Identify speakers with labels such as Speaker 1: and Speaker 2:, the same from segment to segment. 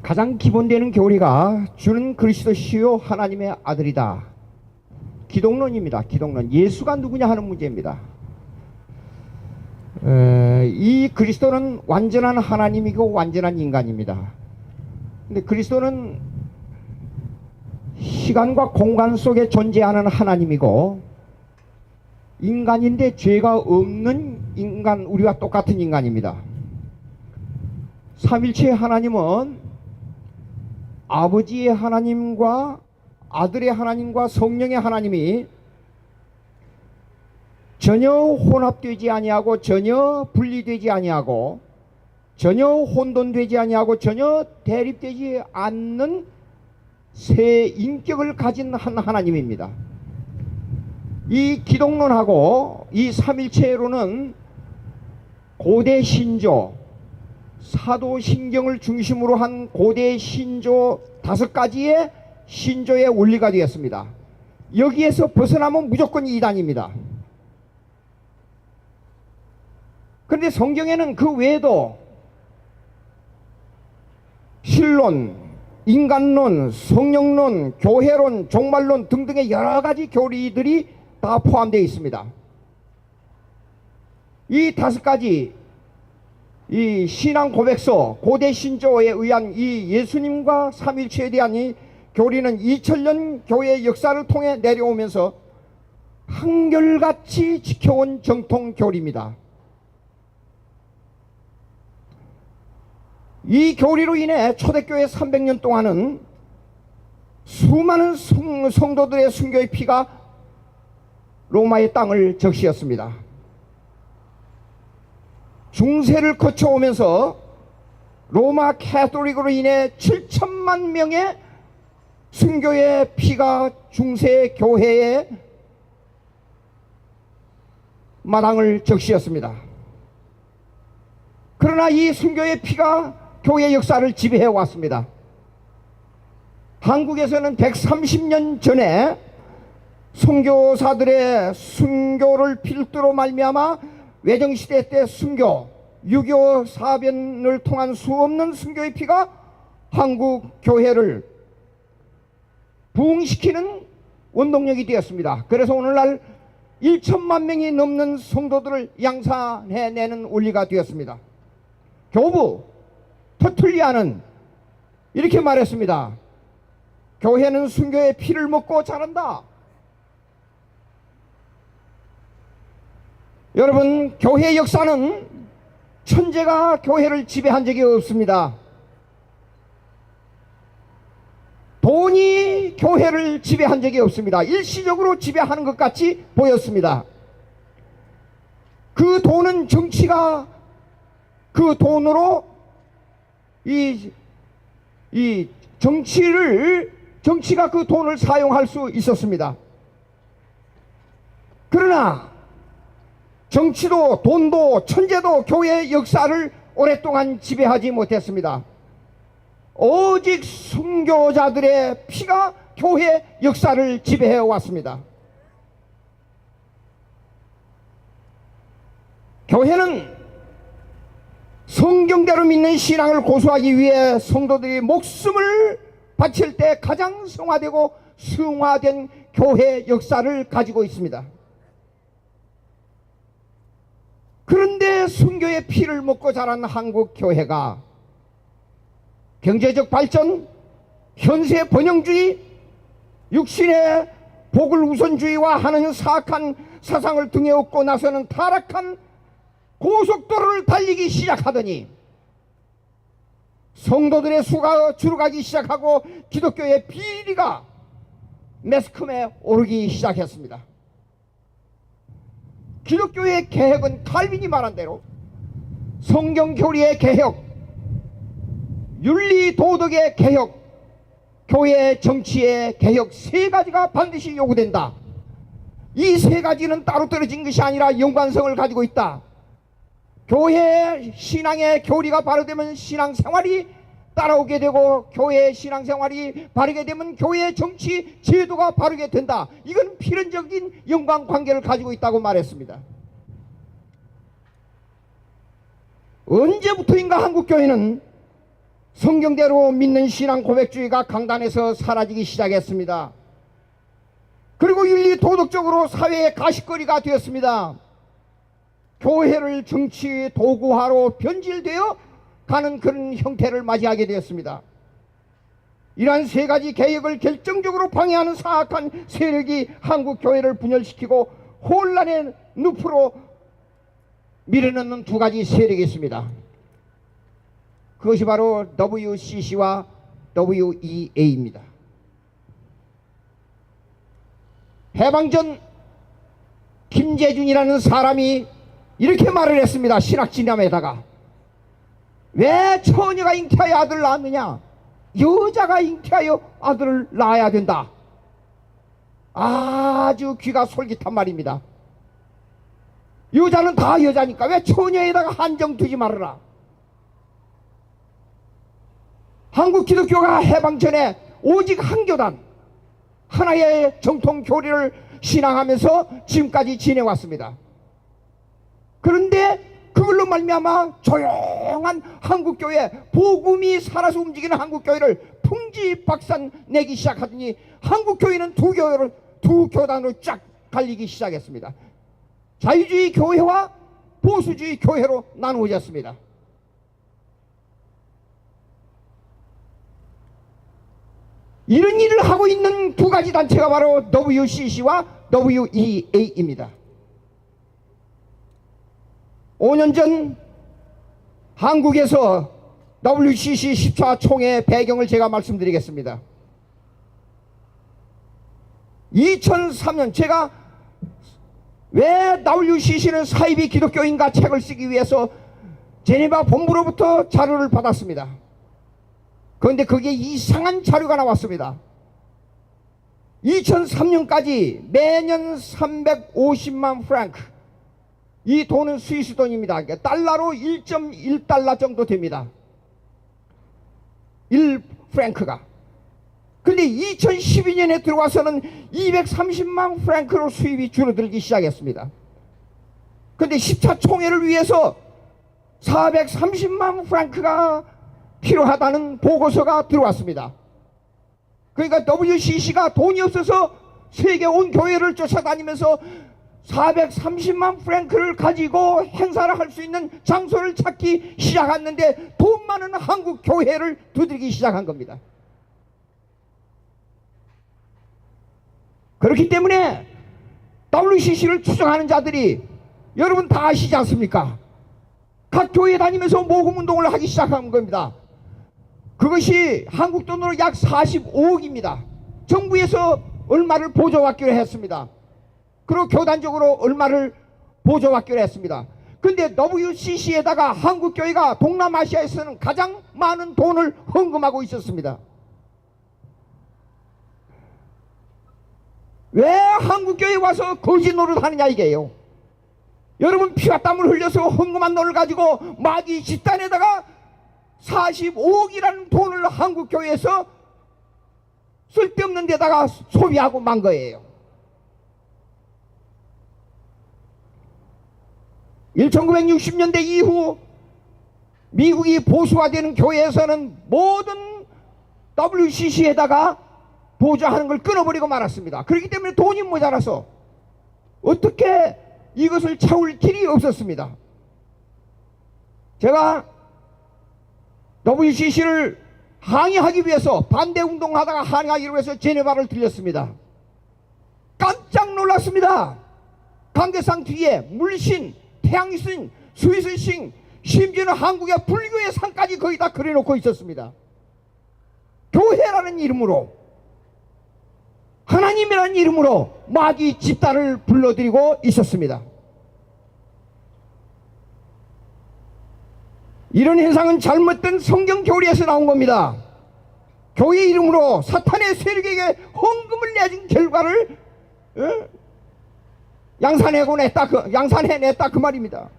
Speaker 1: 가장 기본되는 교리가 주는 그리스도시요 하나님의 아들이다. 기독론입니다. 기독론. 예수가 누구냐 하는 문제입니다. 이 그리스도는 완전한 하나님이고 완전한 인간입니다. 근데 그리스도는 시간과 공간 속에 존재하는 하나님이고 인간인데 죄가 없는 인간, 우리와 똑같은 인간입니다. 삼일체 하나님은 아버지의 하나님과 아들의 하나님과 성령의 하나님이 전혀 혼합되지 아니하고 전혀 분리되지 아니하고 전혀 혼돈되지 아니하고 전혀 대립되지 않는 세 인격을 가진 한 하나님입니다. 이 기독론하고 이 삼일체로는 고대 신조, 사도신경을 중심으로 한 고대 신조 5가지의 신조의 원리가 되었습니다. 여기에서 벗어나면 무조건 이단입니다. 그런데 성경에는 그 외에도 신론, 인간론, 성령론, 교회론, 종말론 등등의 여러 가지 교리들이 다 포함되어 있습니다. 이 5가지 이 신앙 고백서, 고대 신조에 의한 이 예수님과 삼일체에 대한 이 교리는 2000년 교회의 역사를 통해 내려오면서 한결같이 지켜온 정통 교리입니다. 이 교리로 인해 초대교회 300년 동안은 수많은 성도들의 순교의 피가 로마의 땅을 적시었습니다. 중세를 거쳐오면서 로마 캐톨릭으로 인해 7천만 명의 순교의 피가 중세 교회의 마당을 적시었습니다. 그러나 이 순교의 피가 교회 역사를 지배해 왔습니다. 한국에서는 130년 전에 선교사들의 순교를 필두로 말미암아 외정시대 때 순교, 6.25 사변을 통한 수없는 순교의 피가 한국 교회를 부흥시키는 원동력이 되었습니다. 그래서 오늘날 1천만 명이 넘는 성도들을 양산해내는 원리가 되었습니다. 교부 터툴리아는 이렇게 말했습니다. 교회는 순교의 피를 먹고 자란다. 여러분, 교회 역사는 천재가 교회를 지배한 적이 없습니다. 돈이 교회를 지배한 적이 없습니다. 일시적으로 지배하는 것 같이 보였습니다. 그 돈은 정치가 그 돈으로 정치가 그 돈을 사용할 수 있었습니다. 그러나 정치도 돈도 천재도 교회의 역사를 오랫동안 지배하지 못했습니다. 오직 순교자들의 피가 교회 역사를 지배해 왔습니다. 교회는 성경대로 믿는 신앙을 고수하기 위해 성도들이 목숨을 바칠 때 가장 성화되고 승화된 교회 역사를 가지고 있습니다. 그런데 순교의 피를 먹고 자란 한국 교회가 경제적 발전, 현세 번영주의, 육신의 복을 우선주의와 하는 사악한 사상을 등에 업고 나서는 타락한 고속도로를 달리기 시작하더니 성도들의 수가 줄어가기 시작하고 기독교의 비리가 매스컴에 오르기 시작했습니다. 기독교의 개혁은 칼빈이 말한 대로 성경교리의 개혁, 윤리도덕의 개혁, 교회 정치의 개혁 3가지가 반드시 요구된다. 이 3가지는 따로 떨어진 것이 아니라 연관성을 가지고 있다. 교회 신앙의 교리가 바로 되면 신앙생활이 따라오게 되고 교회 신앙생활이 바르게 되면 교회 정치 제도가 바르게 된다. 이건 필연적인 연관관계를 가지고 있다고 말했습니다. 언제부터인가 한국교회는 성경대로 믿는 신앙 고백주의가 강단에서 사라지기 시작했습니다. 그리고 윤리 도덕적으로 사회의 가십거리가 되었습니다. 교회를 정치 도구화로 변질되어 가는 그런 형태를 맞이하게 되었습니다. 이러한 세 가지 개혁을 결정적으로 방해하는 사악한 세력이 한국 교회를 분열시키고 혼란의 늪으로 밀어넣는 두 가지 세력이 있습니다. 그것이 바로 WCC와 WEA입니다. 해방전 김재준이라는 사람이 이렇게 말을 했습니다. 신학진담에다가 왜 처녀가 잉태하여 아들을 낳았느냐? 여자가 잉태하여 아들을 낳아야 된다. 아주 귀가 솔깃한 말입니다. 여자는 다 여자니까 왜 처녀에다가 한정 두지 말아라. 한국 기독교가 해방 전에 오직 한 교단 하나의 정통 교리를 신앙하면서 지금까지 지내왔습니다. 그런데 그걸로 말미암아 조용한 한국교회, 복음이 살아서 움직이는 한국교회를 풍지박산 내기 시작하더니 한국교회는 두 교단으로 쫙 갈리기 시작했습니다. 자유주의 교회와 보수주의 교회로 나누어졌습니다. 이런 일을 하고 있는 두 가지 단체가 바로 WCC와 WEA입니다. 5년 전 한국에서 WCC 10차 총회 배경을 제가 말씀드리겠습니다. 2003년 제가 왜 WCC는 사이비 기독교인가 책을 쓰기 위해서 제네바 본부로부터 자료를 받았습니다. 그런데 그게 이상한 자료가 나왔습니다. 2003년까지 매년 350만 프랑크, 이 돈은 스위스 돈입니다. 달러로 1.1달러 정도 됩니다. 1프랑크가. 근데 2012년에 들어와서는 230만 프랑크로 수입이 줄어들기 시작했습니다. 근데 10차 총회를 위해서 430만 프랑크가 필요하다는 보고서가 들어왔습니다. 그러니까 WCC가 돈이 없어서 세계 온 교회를 쫓아다니면서 430만 프랑크를 가지고 행사를 할 수 있는 장소를 찾기 시작했는데 돈 많은 한국 교회를 두드리기 시작한 겁니다. 그렇기 때문에 WCC를 추종하는 자들이 여러분 다 아시지 않습니까? 각 교회 다니면서 모금운동을 하기 시작한 겁니다. 그것이 한국 돈으로 약 45억입니다. 정부에서 얼마를 보조받기로 했습니다. 그리고 교단적으로 얼마를 보조받기로 했습니다. 근데 WCC에다가 한국교회가 동남아시아에서는 가장 많은 돈을 헌금하고 있었습니다. 왜 한국교회에 와서 거지 노릇 하느냐 이게요. 여러분 피와 땀을 흘려서 헌금한 돈을 가지고 마귀 집단에다가 45억이라는 돈을 한국교회에서 쓸데없는 데다가 소비하고 만 거예요. 1960년대 이후 미국이 보수화되는 교회에서는 모든 WCC에다가 보조하는 걸 끊어버리고 말았습니다. 그렇기 때문에 돈이 모자라서 어떻게 이것을 채울 길이 없었습니다. 제가 WCC를 항의하기 위해서 반대운동하다가 항의하기 위해서 제네바를 들렸습니다. 깜짝 놀랐습니다. 강대상 뒤에 물신, 태양신, 스위스신, 심지어는 한국의 불교의 상까지 거의 다 그려놓고 있었습니다. 교회라는 이름으로, 하나님이라는 이름으로 마귀 집단을 불러들이고 있었습니다. 이런 현상은 잘못된 성경 교리에서 나온 겁니다. 교회 이름으로 사탄의 세력에게 헌금을 내준 결과를 양산해냈다 그 말입니다.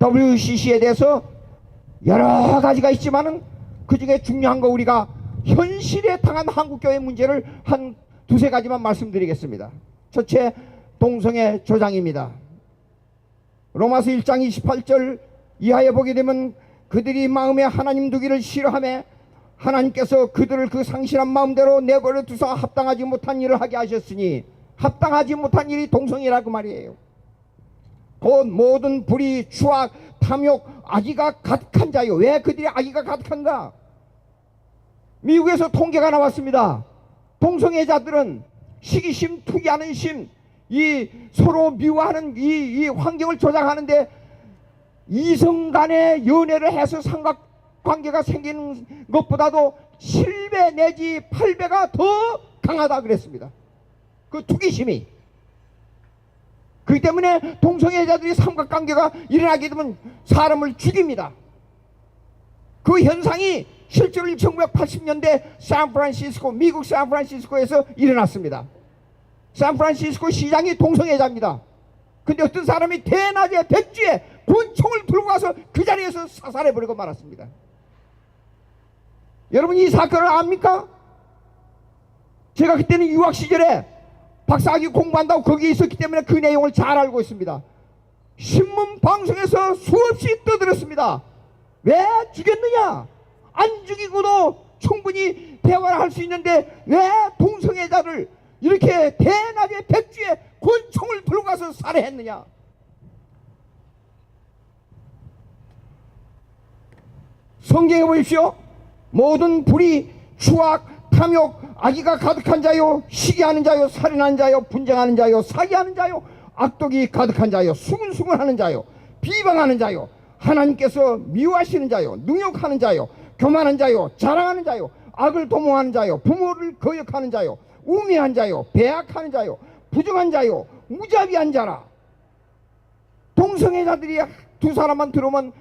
Speaker 1: WCC에 대해서 여러 가지가 있지만은 그 중에 중요한 거 우리가 현실에 당한 한국교회 문제를 한 두세 가지만 말씀드리겠습니다. 첫째, 동성애 조장입니다. 로마서 1장 28절 이하에 보게 되면 그들이 마음에 하나님 두기를 싫어하며 하나님께서 그들을 그 상실한 마음대로 내버려 두사 합당하지 못한 일을 하게 하셨으니, 합당하지 못한 일이 동성애라고 말이에요. 곧 모든 불의, 추악, 탐욕, 악의가 가득한 자요. 왜 그들이 악의가 가득한가? 미국에서 통계가 나왔습니다. 동성애자들은 시기심, 투기하는 심, 이 서로 미워하는 이 환경을 조장하는데, 이성 간의 연애를 해서 삼각관계가 생기는 것보다도 7배 내지 8배가 더 강하다 그랬습니다. 그 투기심이. 그렇기 때문에 동성애자들이 삼각관계가 일어나게 되면 사람을 죽입니다. 그 현상이 실제로 1980년대 샌프란시스코, 미국 샌프란시스코에서 일어났습니다. 샌프란시스코 시장이 동성애자입니다. 근데 어떤 사람이 대낮에 백주에 권총을 들고 가서 그 자리에서 사살해버리고 말았습니다. 여러분, 이 사건을 압니까? 제가 그때는 유학 시절에 박사학위 공부한다고 거기에 있었기 때문에 그 내용을 잘 알고 있습니다. 신문 방송에서 수없이 떠들었습니다. 왜 죽였느냐? 안 죽이고도 충분히 대화를 할 수 있는데 왜 동성애자를 이렇게 대낮에 백주에 권총을 들고 가서 살해했느냐? 성경에 보십시오. 모든 불의, 추악, 탐욕, 악의가 가득한 자요, 시기하는 자요, 살인하는 자요, 분쟁하는 자요, 사기하는 자요, 악독이 가득한 자요, 수군수군하는 자요, 비방하는 자요, 하나님께서 미워하시는 자요, 능욕하는 자요, 교만한 자요, 자랑하는 자요, 악을 도모하는 자요, 부모를 거역하는 자요, 우매한 자요, 배악하는 자요, 부정한 자요, 무자비한 자라. 동성애자들이 두 사람만 들어오면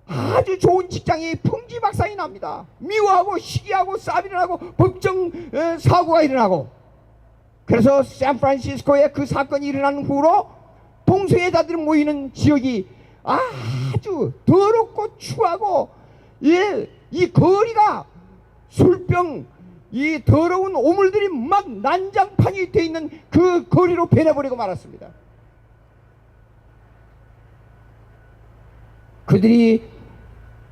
Speaker 1: 아주 좋은 직장이 풍지박산이 납니다. 미워하고 시기하고 싸움이 일어나고 법정 사고가 일어나고. 그래서 샌프란시스코에 그 사건이 일어난 후로 동성애자들이 모이는 지역이 아주 더럽고 추하고, 이 거리가 술병, 이 더러운 오물들이 막 난장판이 되어 있는 그 거리로 변해버리고 말았습니다. 그들이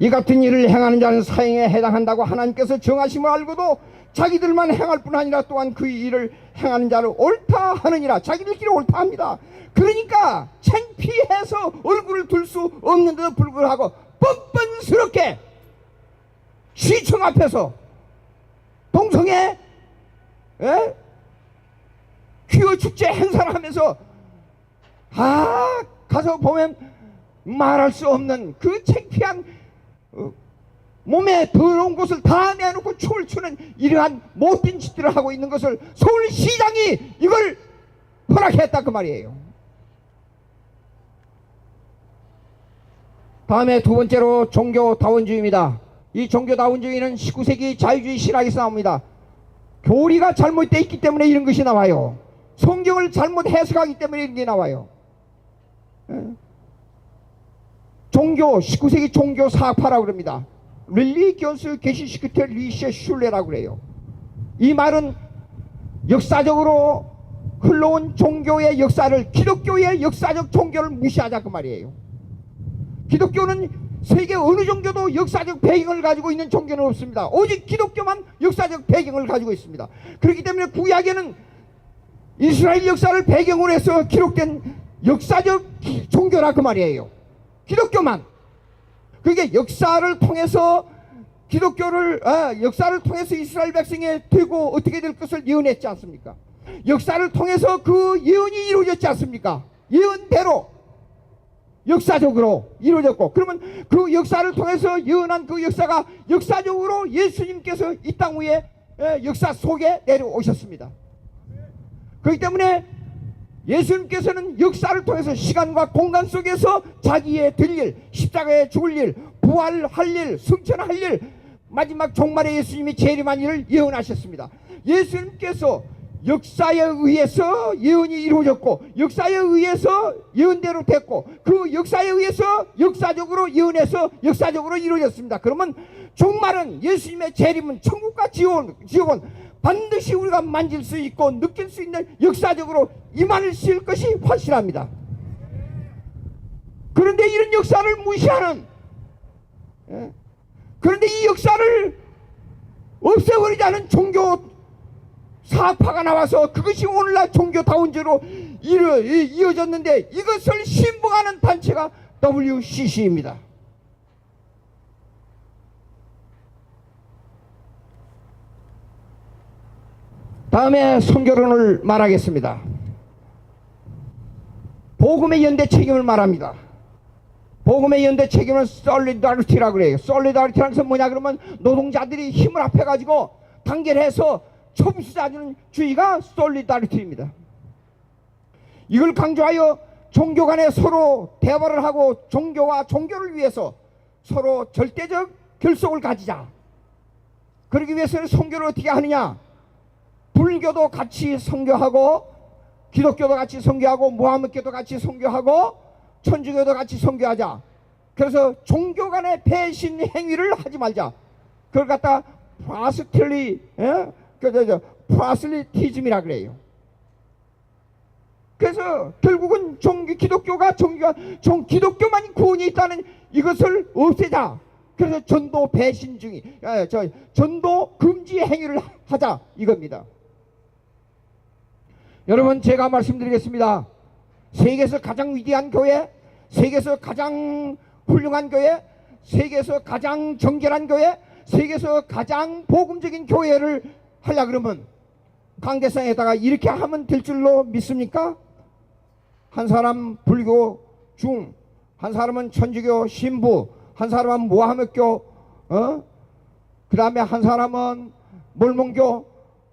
Speaker 1: 이 같은 일을 행하는 자는 사형에 해당한다고 하나님께서 정하심을 알고도 자기들만 행할 뿐 아니라 또한 그 일을 행하는 자를 옳다 하느니라. 자기들끼리 옳다 합니다. 그러니까 창피해서 얼굴을 들 수 없는데도 불구하고 뻔뻔스럽게 시청 앞에서 동성애 퀴어 축제 행사를 하면서 가서 보면 말할 수 없는 그 창피한 몸에 더러운 것을 다 내놓고 춤을 추는 이러한 못된 짓들을 하고 있는 것을 서울시장이 이걸 허락했다 그 말이에요. 다음에 두 번째로 종교다원주의입니다. 이 종교다원주의는 19세기 자유주의 신학에서 나옵니다. 교리가 잘못되어 있기 때문에 이런 것이 나와요. 성경을 잘못 해석하기 때문에 이런 게 나와요. 종교, 19세기 종교 사학파라고 그럽니다. 릴리기온스 게시시크테 리셰 슐레라고 그래요. 이 말은 역사적으로 흘러온 종교의 역사를, 기독교의 역사적 종교를 무시하자 그 말이에요. 기독교는 세계 어느 종교도 역사적 배경을 가지고 있는 종교는 없습니다. 오직 기독교만 역사적 배경을 가지고 있습니다. 그렇기 때문에 구약에는 이스라엘 역사를 배경으로 해서 기록된 역사적 종교라 그 말이에요. 기독교만. 그게 역사를 통해서 역사를 통해서 이스라엘 백성이 되고 어떻게 될 것을 예언했지 않습니까? 역사를 통해서 그 예언이 이루어졌지 않습니까? 예언대로 역사적으로 이루어졌고, 그러면 그 역사를 통해서 예언한 그 역사가 역사적으로 예수님께서 이 땅 위에 역사 속에 내려오셨습니다. 그렇기 때문에 예수님께서는 역사를 통해서 시간과 공간 속에서 자기의 될 일, 십자가에 죽을 일, 부활할 일, 승천할 일, 마지막 종말에 예수님이 재림한 일을 예언하셨습니다. 예수님께서 역사에 의해서 예언이 이루어졌고, 역사에 의해서 예언대로 됐고, 그 역사에 의해서 역사적으로 예언해서 역사적으로 이루어졌습니다. 그러면 종말은, 예수님의 재림은, 천국과 지옥은 반드시 우리가 만질 수 있고 느낄 수 있는 역사적으로 임하실 것이 확실합니다. 그런데 이런 역사를 무시하는 예? 그런데 이 역사를 없애버리자는 종교 사파가 나와서 그것이 오늘날 종교다운죄로 이어졌는데, 이것을 신봉하는 단체가 WCC입니다. 다음에 선교론을 말하겠습니다. 복음의 연대 책임을 말합니다. 복음의 연대 책임은 솔리다리티라고 그래요. 솔리다리티라는 것은 뭐냐 그러면 노동자들이 힘을 합해가지고 단결해서 첨수자주는 주의가 솔리다리티입니다. 이걸 강조하여 종교 간에 서로 대화를 하고 종교와 종교를 위해서 서로 절대적 결속을 가지자. 그러기 위해서는 선교를 어떻게 하느냐? 불교도 같이 선교하고, 기독교도 같이 선교하고, 무하므교도 같이 선교하고, 천주교도 같이 선교하자. 그래서 종교 간의 배신 행위를 하지 말자. 그걸 갖다 프라슬리티즘이라 그래요. 그래서 결국은 기독교만이 구원이 있다는 이것을 없애자. 그래서 전도 배신주의, 전도 금지 행위를 하자 이겁니다. 여러분, 제가 말씀드리겠습니다. 세계에서 가장 위대한 교회, 세계에서 가장 훌륭한 교회, 세계에서 가장 정결한 교회, 세계에서 가장 복음적인 교회를 하려 그러면 강대상에다가 이렇게 하면 될 줄로 믿습니까? 한 사람 불교 중, 한 사람은 천주교 신부, 한 사람은 무하므교, 그 다음에 한 사람은 몰몬교,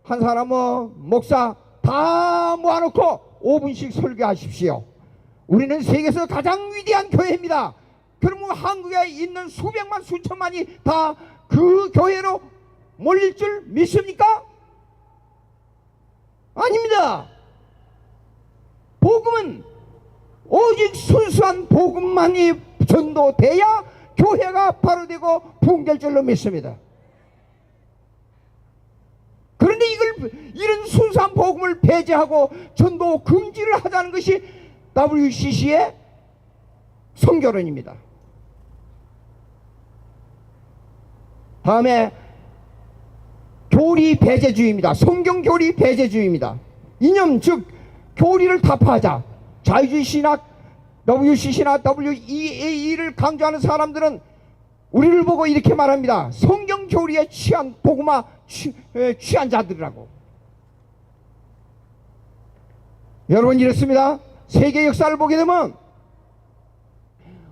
Speaker 1: 한 사람은 목사, 다 모아놓고 5분씩 설교하십시오. 우리는 세계에서 가장 위대한 교회입니다. 그러면 한국에 있는 수백만 수천만이 다 그 교회로 몰릴 줄 믿습니까? 아닙니다. 복음은 오직 순수한 복음만이 전도돼야 교회가 바로 되고 부흥될 줄로 믿습니다. 그런데 이런 순수한 복음을 배제하고 전도 금지를 하자는 것이 WCC의 선교론입니다. 다음에 교리 배제주의입니다. 성경 교리 배제주의입니다. 이념 즉 교리를 타파하자. 자유주의 신학 WCC나 WEA를 강조하는 사람들은 우리를 보고 이렇게 말합니다. 성경 교리에 취한 복음화 취한 자들이라고. 여러분, 이렇습니다. 세계 역사를 보게 되면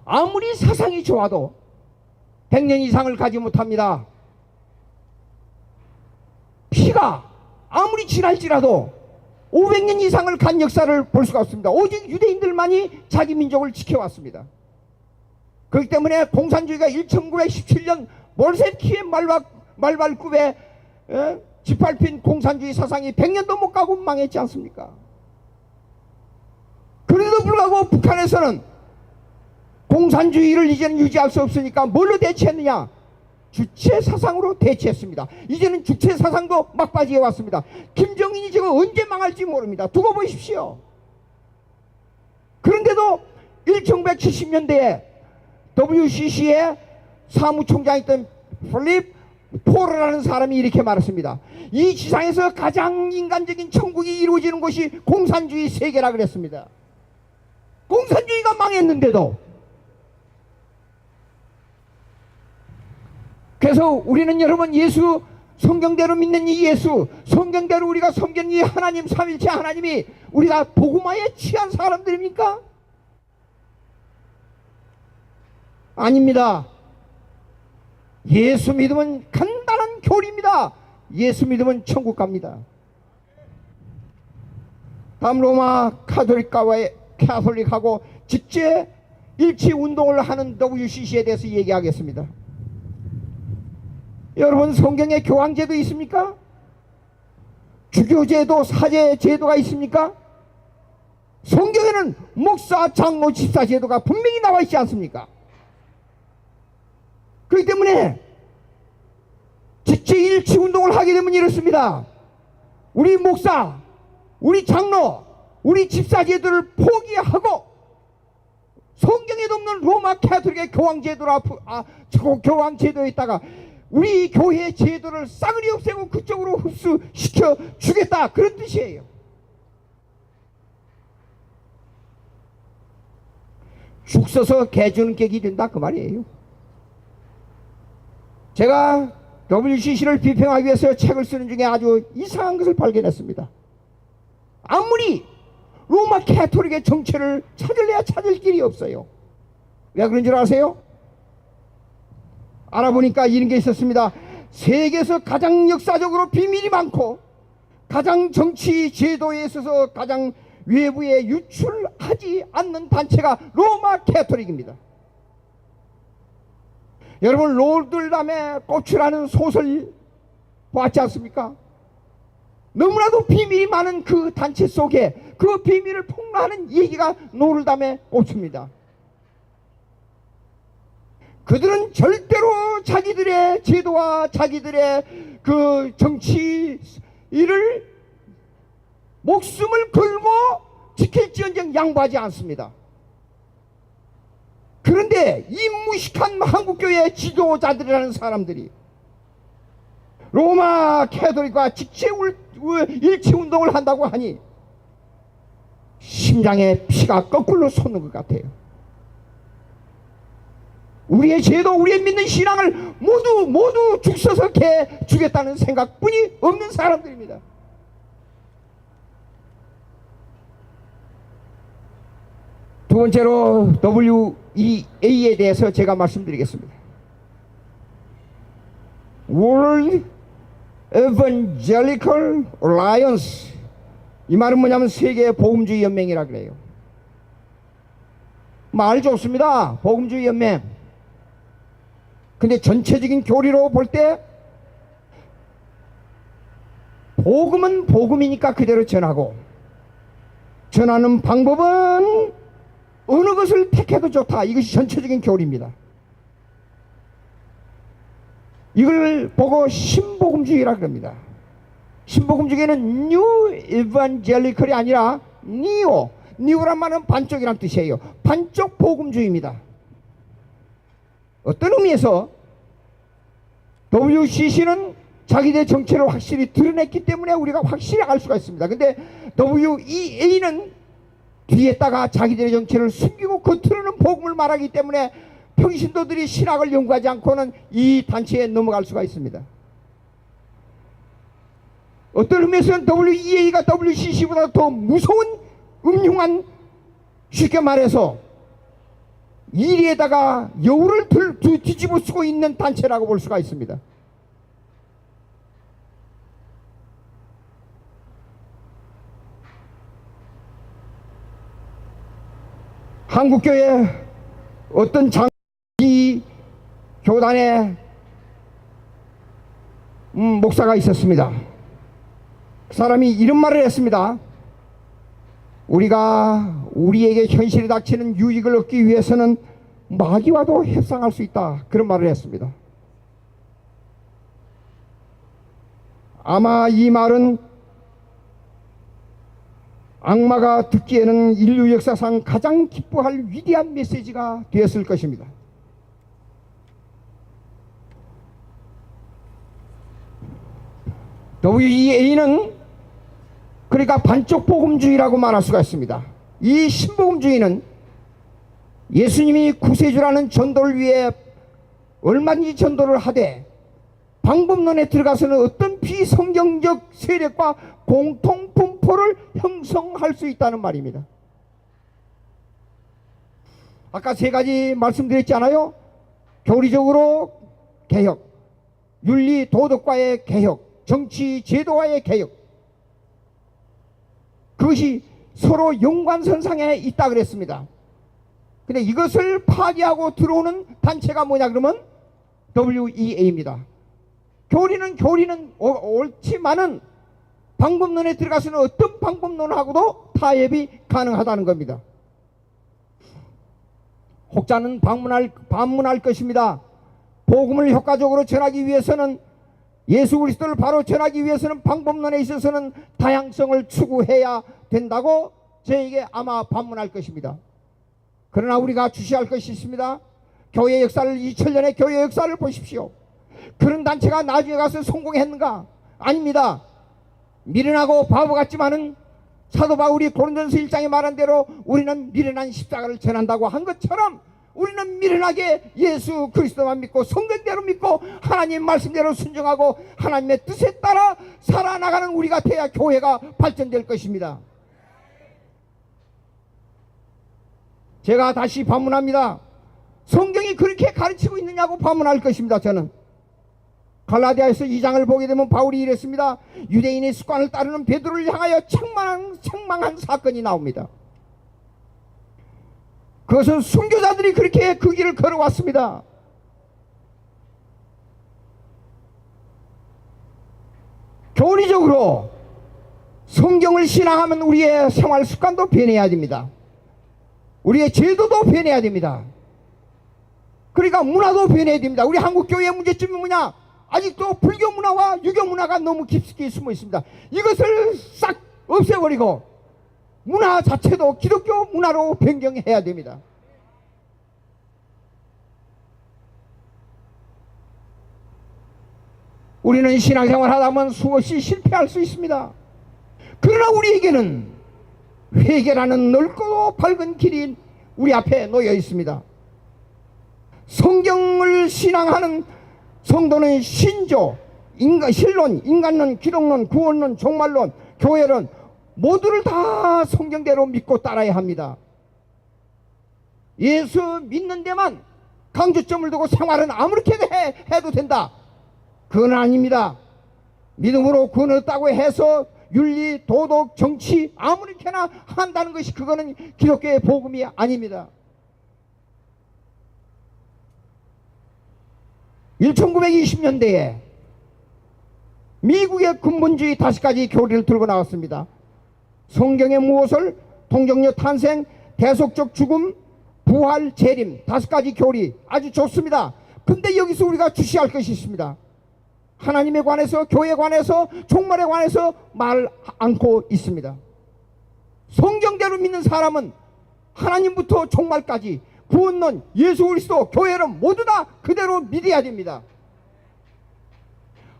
Speaker 1: 아무리 사상이 좋아도 100년 이상을 가지 못합니다. 피가 아무리 진할지라도 500년 이상을 간 역사를 볼 수가 없습니다. 오직 유대인들만이 자기 민족을 지켜왔습니다. 그렇기 때문에 공산주의가 1917년 몰세키의 말발굽에 짓밟힌 공산주의 사상이 100년도 못 가고 망했지 않습니까? 그래도 불구하고 북한에서는 공산주의를 이제는 유지할 수 없으니까 뭘로 대체했느냐? 주체 사상으로 대체했습니다. 이제는 주체 사상도 막바지에 왔습니다. 김정인이 지금 언제 망할지 모릅니다. 두고 보십시오. 그런데도 1970년대에 WCC의 사무총장이었던 필립 포르라는 사람이 이렇게 말했습니다. 이 지상에서 가장 인간적인 천국이 이루어지는 곳이 공산주의 세계라 그랬습니다. 공산주의가 망했는데도. 그래서 우리는 여러분, 예수, 성경대로 믿는 이 예수, 성경대로 우리가 섬기는 이 하나님, 삼일체 하나님이 우리가 복음화에 취한 사람들입니까? 아닙니다. 예수 믿으면 간단한 교리입니다. 예수 믿으면 천국 갑니다. 다음 로마 카톨릭하고 직제 일치 운동을 하는 WCC에 대해서 얘기하겠습니다. 여러분, 성경에 교황제도 있습니까? 주교제도, 사제제도가 있습니까? 성경에는 목사, 장로, 집사 제도가 분명히 나와 있지 않습니까? 그렇기 때문에 직제일치 운동을 하게 되면 이렇습니다. 우리 목사, 우리 장로, 우리 집사 제도를 포기하고 성경에도 없는 로마 카톨릭의 교황 제도에 있다가 우리 교회 제도를 싸그리 없애고 그쪽으로 흡수시켜 주겠다, 그런 뜻이에요. 죽 써서 개 주는 격이 된다, 그 말이에요. 제가 WCC를 비평하기 위해서 책을 쓰는 중에 아주 이상한 것을 발견했습니다. 아무리 로마 카톨릭의 정체를 찾을래야 찾을 길이 없어요. 왜 그런 줄 아세요? 알아보니까 이런 게 있었습니다. 세계에서 가장 역사적으로 비밀이 많고 가장 정치 제도에 있어서 가장 외부에 유출하지 않는 단체가 로마 카톨릭입니다. 여러분, 노들담의 꽃이라는 소설 봤지 않습니까? 너무나도 비밀이 많은 그 단체 속에 그 비밀을 폭로하는 얘기가 노들담의 꽃입니다. 그들은 절대로 자기들의 제도와 자기들의 그 정치 일을 목숨을 걸고 지킬지언정 양보하지 않습니다. 그런데 이 무식한 한국교회 지도자들이라는 사람들이 로마 카톨릭과 직체 일치운동을 한다고 하니 심장에 피가 거꾸로 솟는 것 같아요. 우리의 제도, 우리의 믿는 신앙을 모두 죽 써서 주겠다는 생각뿐이 없는 사람들입니다. 두 번째로 WEA에 대해서 제가 말씀드리겠습니다. World Evangelical Alliance, 이 말은 뭐냐면 세계 복음주의 연맹이라 그래요. 말 좋습니다. 복음주의 연맹. 근데 전체적인 교리로 볼 때 복음은 복음이니까 그대로 전하고 전하는 방법은 어느 것을 택해도 좋다, 이것이 전체적인 교리입니다. 이걸 보고 신복음주의라 그럽니다. 신복음주의는 뉴 에반젤리컬이 아니라 니오란 말은 반쪽이란 뜻이에요. 반쪽 복음주의입니다. 어떤 의미에서 WCC는 자기들의 정체를 확실히 드러냈기 때문에 우리가 확실히 알 수가 있습니다. 근데 WEA는 뒤에다가 자기들의 정체를 숨기고 겉으로는 복음을 말하기 때문에 평신도들이 신학을 연구하지 않고는 이 단체에 넘어갈 수가 있습니다. 어떤 의미에서는 WEA가 WCC보다 더 무서운 음흉한, 쉽게 말해서 이리에다가 여우를 뒤집어 쓰고 있는 단체라고 볼 수가 있습니다. 한국교회 어떤 장기 교단의 목사가 있었습니다. 그 사람이 이런 말을 했습니다. 우리가 우리에게 현실에 닥치는 유익을 얻기 위해서는 마귀와도 협상할 수 있다, 그런 말을 했습니다. 아마 이 말은 악마가 듣기에는 인류 역사상 가장 기뻐할 위대한 메시지가 되었을 것입니다. WEA는 그러니까 반쪽 복음주의라고 말할 수가 있습니다. 이 신복음주의는 예수님이 구세주라는 전도를 위해 얼마든지 전도를 하되 방법론에 들어가서는 어떤 비성경적 세력과 공통분포를 형성할 수 있다는 말입니다. 아까 세 가지 말씀드렸잖아요. 교리적으로 개혁, 윤리 도덕과의 개혁, 정치 제도와의 개혁, 그것이 서로 연관선상에 있다 그랬습니다. 근데 이것을 파괴하고 들어오는 단체가 뭐냐 그러면 WEA입니다. 교리는 옳지만은 방법론에 들어가서는 어떤 방법론하고도 타협이 가능하다는 겁니다. 혹자는 반문할 것입니다. 복음을 효과적으로 전하기 위해서는, 예수 그리스도를 바로 전하기 위해서는 방법론에 있어서는 다양성을 추구해야 된다고 저에게 아마 반문할 것입니다. 그러나 우리가 주시할 것이 있습니다. 교회 역사를, 2000년의 교회 역사를 보십시오. 그런 단체가 나중에 가서 성공했는가? 아닙니다. 미련하고 바보 같지만은 사도 바울이 고린도전서 1장에 말한 대로 우리는 미련한 십자가를 전한다고 한 것처럼 우리는 미련하게 예수 그리스도만 믿고 성경대로 믿고 하나님 말씀대로 순종하고 하나님의 뜻에 따라 살아나가는 우리가 돼야 교회가 발전될 것입니다. 제가 다시 반문합니다. 성경이 그렇게 가르치고 있느냐고 반문할 것입니다. 저는 갈라디아서 2장을 보게 되면 바울이 이랬습니다. 유대인의 습관을 따르는 베드로를 향하여 책망한 사건이 나옵니다. 그것은 순교자들이 그렇게 그 길을 걸어왔습니다. 교리적으로 성경을 신앙하면 우리의 생활 습관도 변해야 됩니다. 우리의 제도도 변해야 됩니다. 그러니까 문화도 변해야 됩니다. 우리 한국 교회의 문제점이 뭐냐? 아직도 불교 문화와 유교 문화가 너무 깊숙이 숨어 있습니다. 이것을 싹 없애버리고 문화 자체도 기독교 문화로 변경해야 됩니다. 우리는 신앙생활 하다 보면 수없이 실패할 수 있습니다. 그러나 우리에게는 회개라는 넓고 밝은 길이 우리 앞에 놓여 있습니다. 성경을 신앙하는 성도는 신조, 신론, 인간론, 기독론, 구원론, 종말론, 교회론 모두를 다 성경대로 믿고 따라야 합니다. 예수 믿는 데만 강조점을 두고 생활은 아무렇게 해도 된다. 그건 아닙니다. 믿음으로 구원을 얻었다고 해서 윤리, 도덕, 정치 아무렇게나 한다는 것이 그거는 기독교의 복음이 아닙니다. 1920년대에 미국의 근본주의 5가지 교리를 들고 나왔습니다. 성경의 무엇을, 동정녀 탄생, 대속적 죽음, 부활, 재림 5가지 교리 아주 좋습니다. 근데 여기서 우리가 주시할 것이 있습니다. 하나님에 관해서, 교회에 관해서, 종말에 관해서 말 않고 있습니다. 성경대로 믿는 사람은 하나님부터 종말까지 구원론, 예수 그리스도, 교회는 모두 다 그대로 믿어야 됩니다.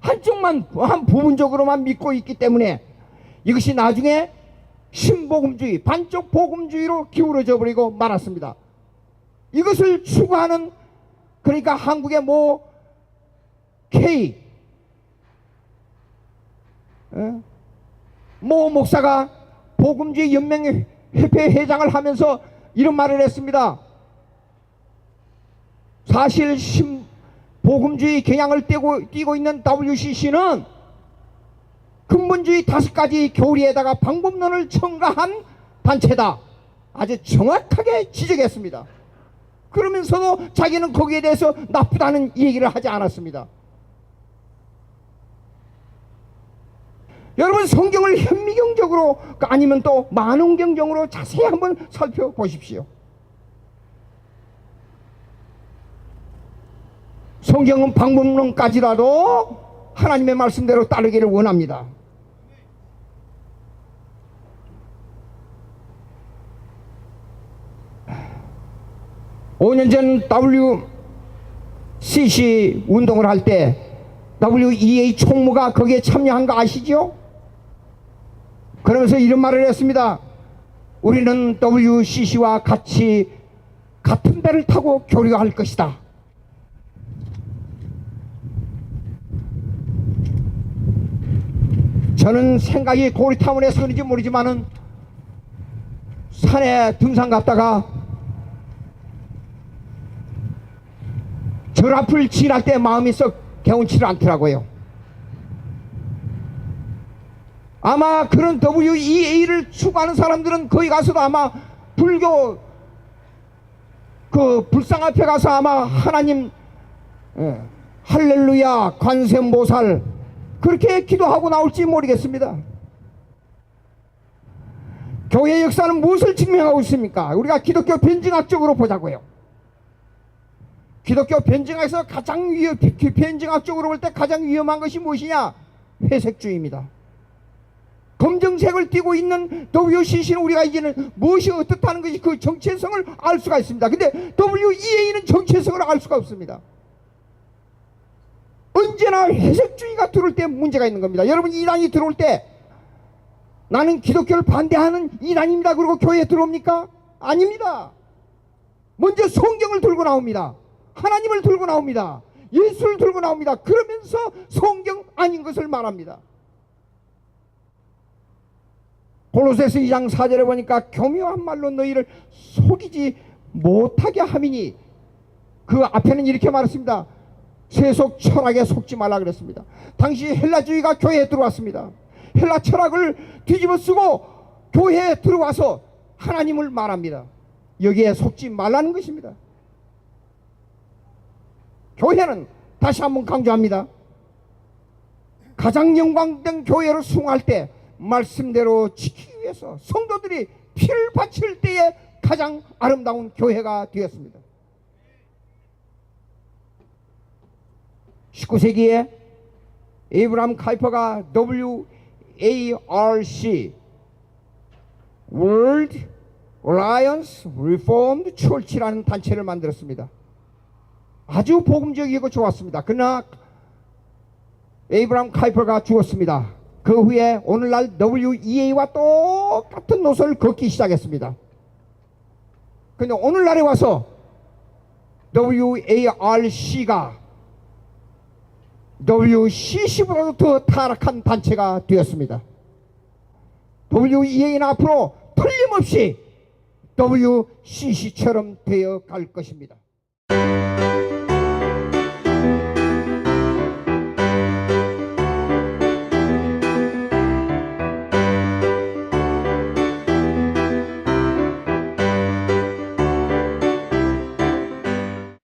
Speaker 1: 한쪽만, 한 부분적으로만 믿고 있기 때문에 이것이 나중에 신복음주의, 반쪽 복음주의로 기울어져 버리고 말았습니다. 이것을 추구하는, 그러니까 한국의 K 목사가 복음주의 연맹 협회 회장을 하면서 이런 말을 했습니다. 사실 복음주의 경향을 띠고 있는 WCC는 근본주의 5가지 교리에다가 방법론을 첨가한 단체다. 아주 정확하게 지적했습니다. 그러면서도 자기는 거기에 대해서 나쁘다는 얘기를 하지 않았습니다. 여러분, 성경을 현미경적으로 아니면 또 만원경적으로 자세히 한번 살펴보십시오. 성경은 방법론까지라도 하나님의 말씀대로 따르기를 원합니다. (5년) 전 WCC 운동을 할 때 WEA 총무가 거기에 참여한 거 아시죠? 그러면서 이런 말을 했습니다. 우리는 WCC와 같이 같은 배를 타고 교류할 것이다. 저는 생각이 고리타운에서 그런지 모르지만은 산에 등산 갔다가 절 앞을 지날 때 마음이 썩 개운치를 않더라고요. 아마 그런 WEA를 추구하는 사람들은 거기 가서도 아마 불교 그 불상 앞에 가서 아마 하나님 할렐루야 관세음보살 그렇게 기도하고 나올지 모르겠습니다. 교회 역사는 무엇을 증명하고 있습니까? 우리가 기독교 변증학적으로 보자고요. 기독교 변증학에서 변증학적으로 볼 때 가장 위험한 것이 무엇이냐? 회색주의입니다. 검정색을 띠고 있는 WCC는 우리가 이제는 무엇이 어떻다는 것이 그 정체성을 알 수가 있습니다. 근데 WEA는 정체성을 알 수가 없습니다. 언제나 해석주의가 들어올 때 문제가 있는 겁니다. 여러분, 이단이 들어올 때 나는 기독교를 반대하는 이단입니다 그리고 교회에 들어옵니까? 아닙니다. 먼저 성경을 들고 나옵니다. 하나님을 들고 나옵니다. 예수를 들고 나옵니다. 그러면서 성경 아닌 것을 말합니다. 골로새서 2장 4절에 보니까 교묘한 말로 너희를 속이지 못하게 함이니, 그 앞에는 이렇게 말했습니다. 세속 철학에 속지 말라 그랬습니다. 당시 헬라주의가 교회에 들어왔습니다. 헬라 철학을 뒤집어 쓰고 교회에 들어와서 하나님을 말합니다. 여기에 속지 말라는 것입니다. 교회는 다시 한번 강조합니다. 가장 영광된 교회를 수용할 때 말씀대로 지키기 위해서 성도들이 피를 바칠 때에 가장 아름다운 교회가 되었습니다. 19세기에 에이브람 카이퍼가 WARC World Alliance Reformed Church라는 단체를 만들었습니다. 아주 복음적이고 좋았습니다. 그러나 에이브람 카이퍼가 죽었습니다. 그 후에 오늘날 WEA와 똑같은 노선을 걷기 시작했습니다. 그런데 오늘날에 와서 WARC가 WCC보다도 더 타락한 단체가 되었습니다. WEA는 앞으로 틀림없이 WCC처럼 되어 갈 것입니다.